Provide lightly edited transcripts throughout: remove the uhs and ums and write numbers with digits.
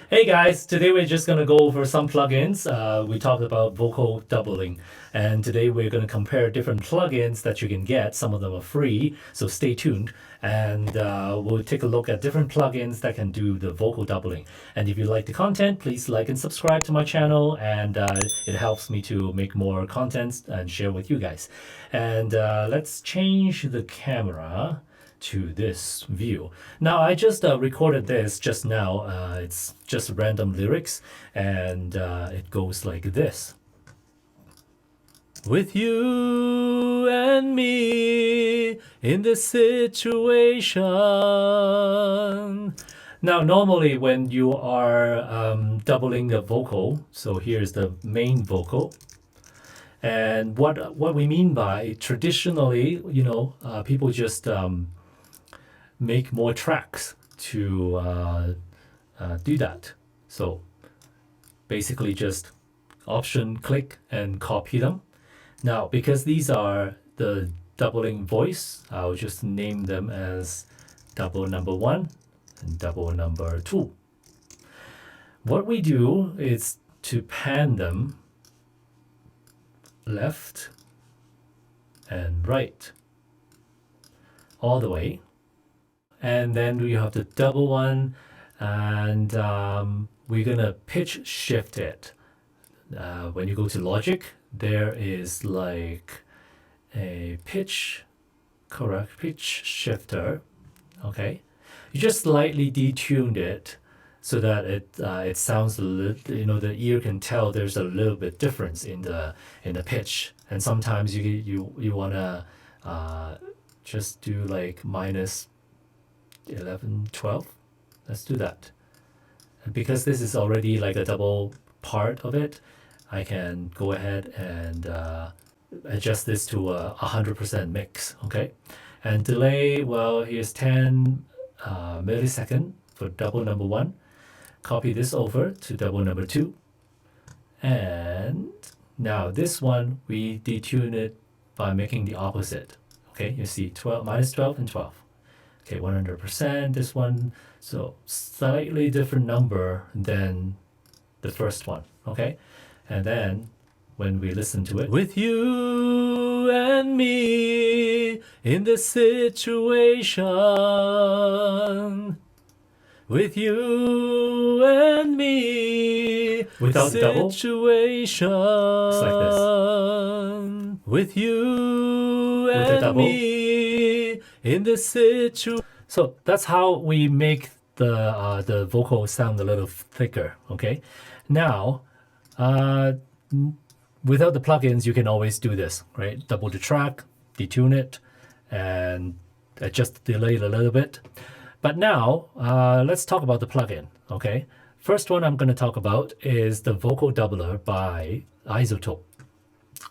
Hey guys, today we're just going to go over some plugins. We talked about vocal doubling, and today we're going to compare different plugins that you can get. Some of them are free, so stay tuned. And we'll take a look at different plugins that can do the vocal doubling. And if you like the content, please like and subscribe to my channel, and it helps me to make more content and share with you guys. And let's change the camera to this view. Now I just recorded this just now. It's just random lyrics, and it goes like this. With you and me in this situation. Now normally when you are doubling the vocal, so here's the main vocal. And what we mean by traditionally, people just make more tracks to do that. So basically just option click and copy them. Now, because these are the doubling voice, I'll just name them as double number 1 and double number 2. What we do is to pan them left and right all the way. And then we have the double one, and we're gonna pitch shift it. When you go to Logic, there is like a pitch shifter. Okay, you just slightly detuned it so that it sounds a little, the ear can tell there's a little bit difference in the pitch. And sometimes you wanna just do like minus 11, 12. Let's do that. And because this is already like a double part of it, I can go ahead and adjust this to a 100% mix. Okay, and delay, well, here's 10 millisecond for double number 1. Copy this over to double number 2, and now this one we detune it by making the opposite. Okay, you see 12 minus 12 and 12. Okay, 100%, this one, so slightly different number than the first one, okay? And then when we listen to it, with you and me in this situation, with you and me, without the double, situation, it's like this. With you and with the double, me in this situation. So that's how we make the vocal sound a little thicker. Okay, now without the plugins, you can always do this, right? Double the track, detune it, and adjust the delay a little bit. But now let's talk about the plugin. Okay, first one I'm going to talk about is the vocal doubler by Izotope.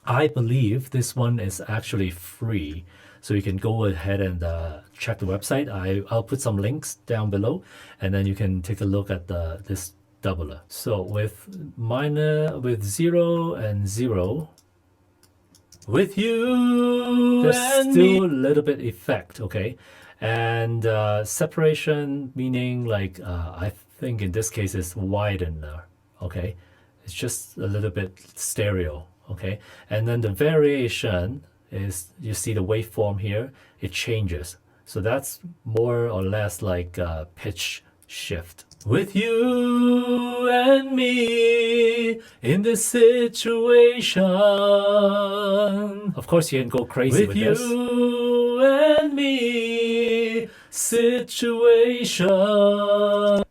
I believe this one is actually free, so you can go ahead and check the website. I'll put some links down below, and then you can take a look at this doubler. So with 0 and 0, with you, there's and still me, a little bit effect, okay? And separation, meaning like I think in this case it's widener, okay? It's just a little bit stereo. Okay, and then the variation is, you see the waveform here, it changes. So that's more or less like pitch shift. With you and me in this situation. Of course, you can go crazy with this. With you and me situation.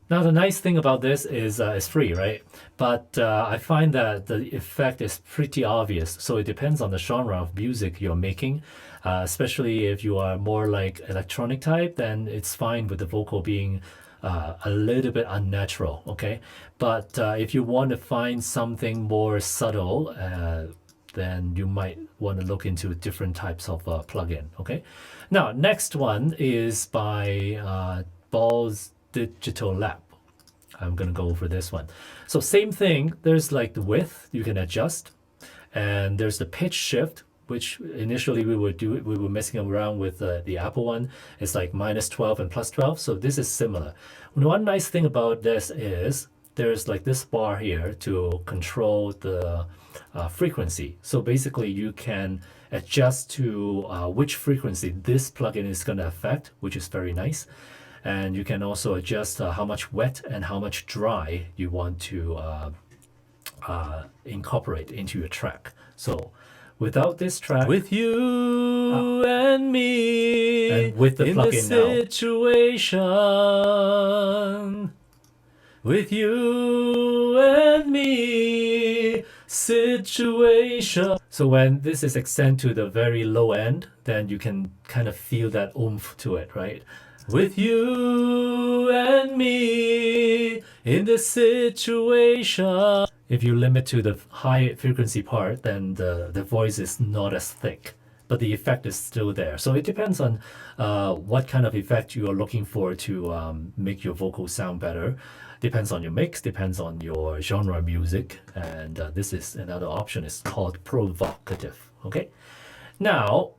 Now the nice thing about this is it's free, right? But I find that the effect is pretty obvious. So it depends on the genre of music you're making. Especially if you are more like electronic type, then it's fine with the vocal being a little bit unnatural, okay? But if you want to find something more subtle, then you might want to look into different types of plugin, okay? Now, next one is by BozDigitalLabs. I'm going to go over this one. So same thing, there's like the width you can adjust, and there's the pitch shift, which initially we were messing around with the Apple one. It's like minus 12 and plus 12. So this is similar. One nice thing about this is there's like this bar here to control the frequency. So basically you can adjust to which frequency this plugin is going to affect, which is very nice. And you can also adjust how much wet and how much dry you want to incorporate into your track. So without this track, with you and me, and with the plugin situation, with you and me situation. So when this is extended to the very low end, then you can kind of feel that oomph to it, right? With you and me in this situation. If you limit to the high frequency part, then the voice is not as thick, but the effect is still there. So it depends on what kind of effect you are looking for to make your vocal sound better. Depends on your mix, depends on your genre of music. And this is another option. It's called Provocative. Okay. Now,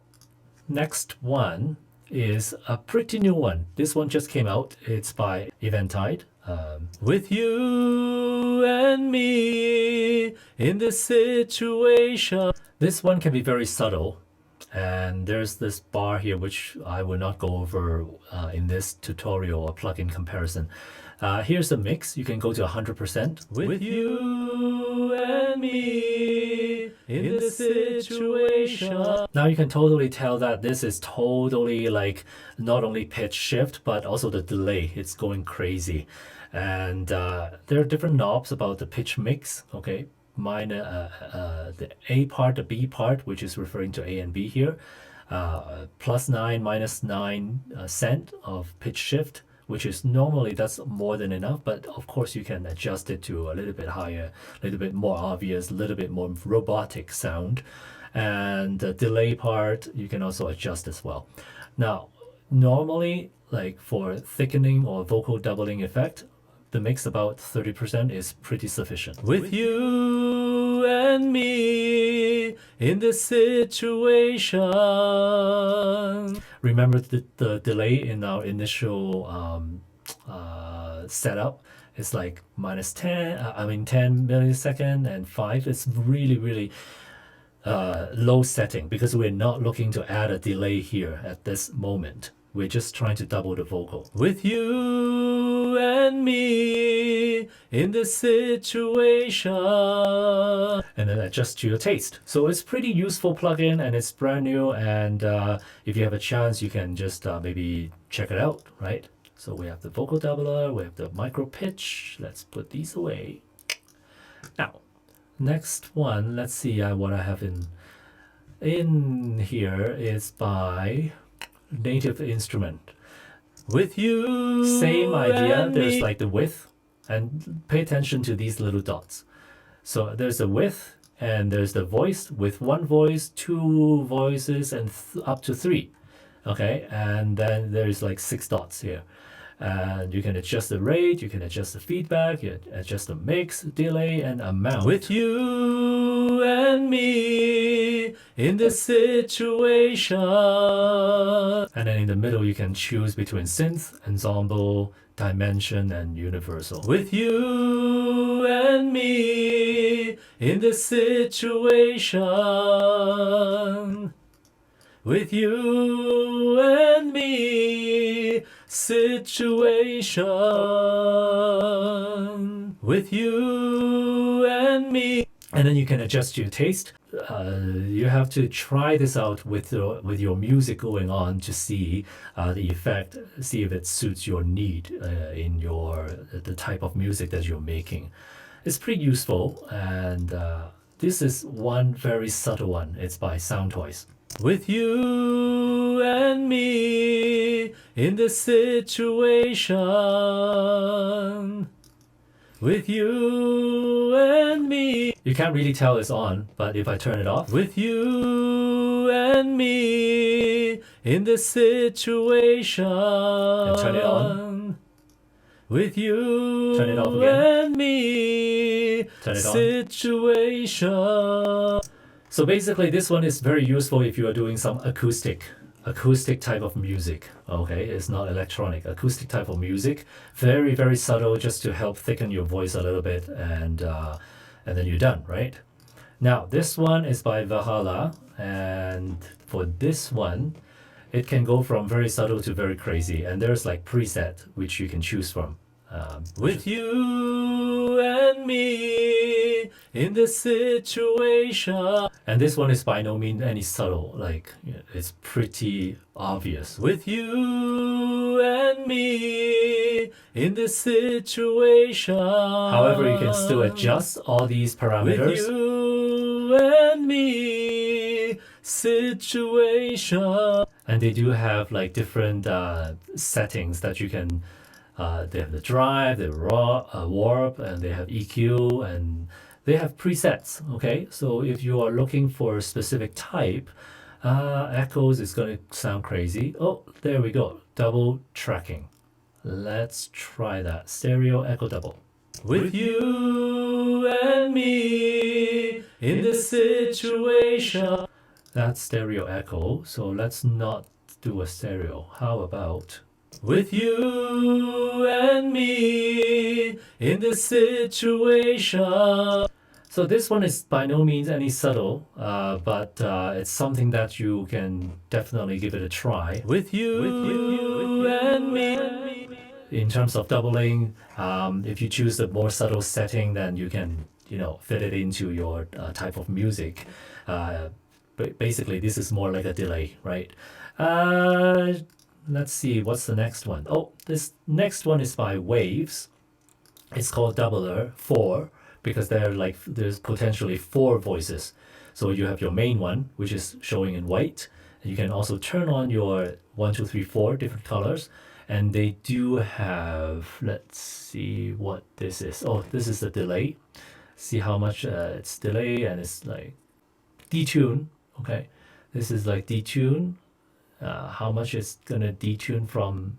next one is a pretty new one. This one just came out. It's by Eventide. With you and me in this situation. This one can be very subtle. And there's this bar here, which I will not go over in this tutorial or plugin comparison. Here's the mix. You can go to 100%. With you and me in this situation. Now you can totally tell that this is totally like not only pitch shift, but also the delay. It's going crazy. And there are different knobs about the pitch mix. Okay. Mine, the A part, the B part, which is referring to A and B here, +9, -9 cent of pitch shift, which is normally that's more than enough, but of course you can adjust it to a little bit higher, a little bit more obvious, a little bit more robotic sound. And the delay part, you can also adjust as well. Now, normally, like for thickening or vocal doubling effect, the mix about 30% is pretty sufficient. With you and me in this situation. Remember the delay in our initial setup is like -10 millisecond, and 5 is really low setting because we're not looking to add a delay here at this moment. We're just trying to double the vocal. With you and me in this situation. And then adjust to your taste. So it's pretty useful plugin and it's brand new. And if you have a chance, you can just maybe check it out, right? So we have the vocal doubler, we have the Micropitch. Let's put these away. Now, next one, let's see what I have in here is by Native Instrument. With you. Same idea. There's like the width, and pay attention to these little dots. So there's the width and there's the voice with one voice, two voices, and up to 3. Okay, and then there's like 6 dots here. And you can adjust the rate, you can adjust the feedback, you adjust the mix, delay, and amount. With you and me in this situation. And then in the middle, you can choose between synth, ensemble, dimension, and universal. With you and me in this situation. With you and me situation. With you and me. And then you can adjust your taste. You have to try this out with your music going on to see the effect, see if it suits your need in the type of music that you're making. It's pretty useful, and this is one very subtle one. It's by Soundtoys. With you and me in this situation. With you and me. You can't really tell it's on, but if I turn it off. With you and me in this situation. And turn it on. With you. Turn it off again. And me. Turn it on. Situation. So basically this one is very useful if you are doing some acoustic acoustic type of music. Okay, it's not electronic. Acoustic type of music, very very subtle, just to help thicken your voice a little bit, and then you're done, right? Now this one is by Valhalla, and for this one, it can go from very subtle to very crazy, and there's like preset which you can choose from. With you and me in this situation. And this one is by no means any subtle, like it's pretty obvious. With you and me in this situation. However, you can still adjust all these parameters. With you and me situation. And they do have like different settings that you can. They have the drive, the raw, warp, and they have EQ, and they have presets. Okay, so if you are looking for a specific type, echoes is going to sound crazy. Oh, there we go, double tracking. Let's try that. Stereo echo double. With you and me in this situation. That's stereo echo, so let's not do a stereo. How about with you and me in this situation. So this one is by no means any subtle, but it's something that you can definitely give it a try. With you and me. In terms of doubling, if you choose the more subtle setting, then you can, fit it into your type of music. But basically, this is more like a delay, right? Let's see, what's the next one? Oh, this next one is by Waves. It's called Doubler 4 because there's potentially 4 voices. So you have your main one, which is showing in white. And you can also turn on your 1, 2, 3, 4 different colors. And they do have, let's see what this is. Oh, this is the delay. See how much it's delay, and it's like detune. Okay, this is like detune. How much it's gonna detune from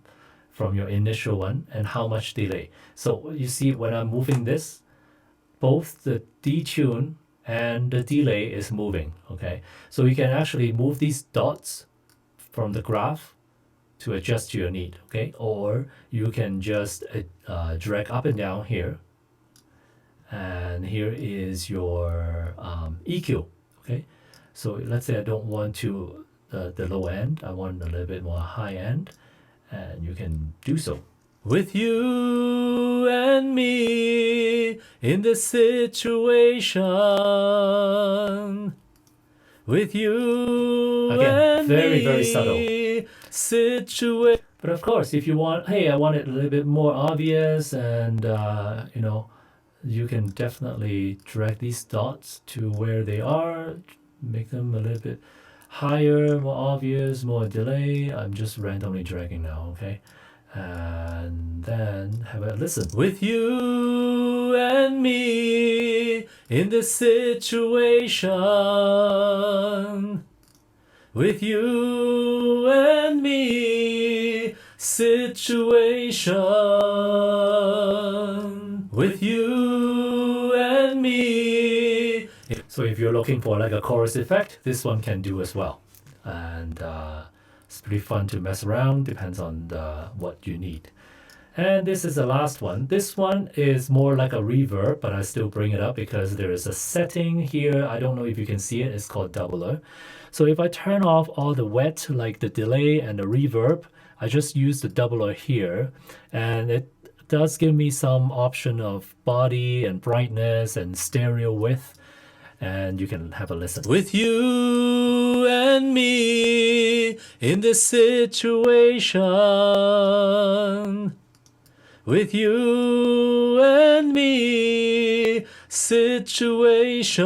your initial one, and how much delay. So you see when I'm moving this, both the detune and the delay is moving. Okay, so you can actually move these dots from the graph to adjust to your need. Okay, or you can just drag up and down here, and here is your EQ. Okay, so let's say I don't want to the low end, I want a little bit more high end, and you can do so. With you and me in this situation. With you again, and very, very subtle. But of course, if you want, hey, I want it a little bit more obvious, and you can definitely drag these dots to where they are, make them a little bit higher, more obvious, more delay. I'm just randomly dragging now, okay? And then have a listen. With you and me in this situation. With you and me situation. With you and me. So if you're looking for like a chorus effect, this one can do as well. And it's pretty fun to mess around, depends on what you need. And this is the last one. This one is more like a reverb, but I still bring it up because there is a setting here. I don't know if you can see it. It's called doubler. So if I turn off all the wet, like the delay and the reverb, I just use the doubler here, and it does give me some option of body and brightness and stereo width. And you can have a listen. With you and me in this situation. With you and me situation.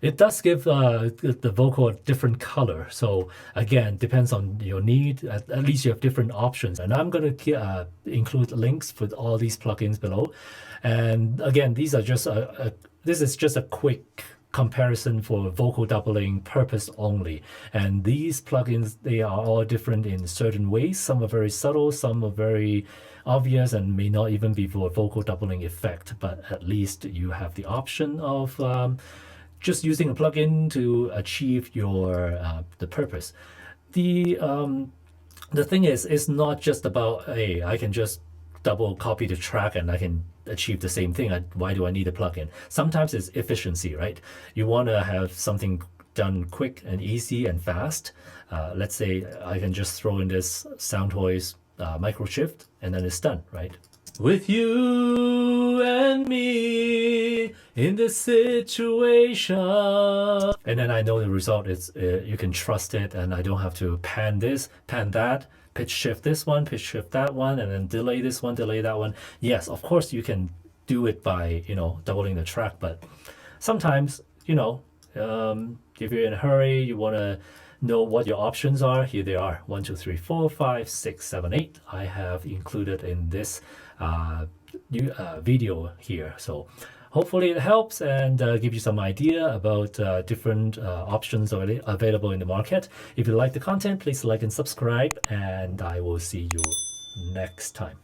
It does give the vocal a different color. So again, depends on your need. At least you have different options. And I'm going to include links for all these plugins below. And again, these are just this is just a quick comparison for vocal doubling purpose only. And these plugins, they are all different in certain ways. Some are very subtle, some are very obvious, and may not even be for vocal doubling effect. But at least you have the option of just using a plugin to achieve your the purpose. The thing is, it's not just about, hey, I can just double copy the track and I can achieve the same thing. Why do I need a plugin? Sometimes it's efficiency, right? You want to have something done quick and easy and fast. Let's say I can just throw in this Soundtoys MicroShift and then it's done, right? With you and me in this situation. And then I know the result is, you can trust it, and I don't have to pan this, pan that, pitch shift this one, pitch shift that one, and then delay this one, delay that one. Yes, of course you can do it by, doubling the track, but sometimes, if you're in a hurry, you want to know what your options are. Here they are: 1, 2, 3, 4, 5, 6, 7, 8. I have included in this new video here. So hopefully it helps and give you some idea about different options already available in the market. If you like the content, please like and subscribe, and I will see you next time.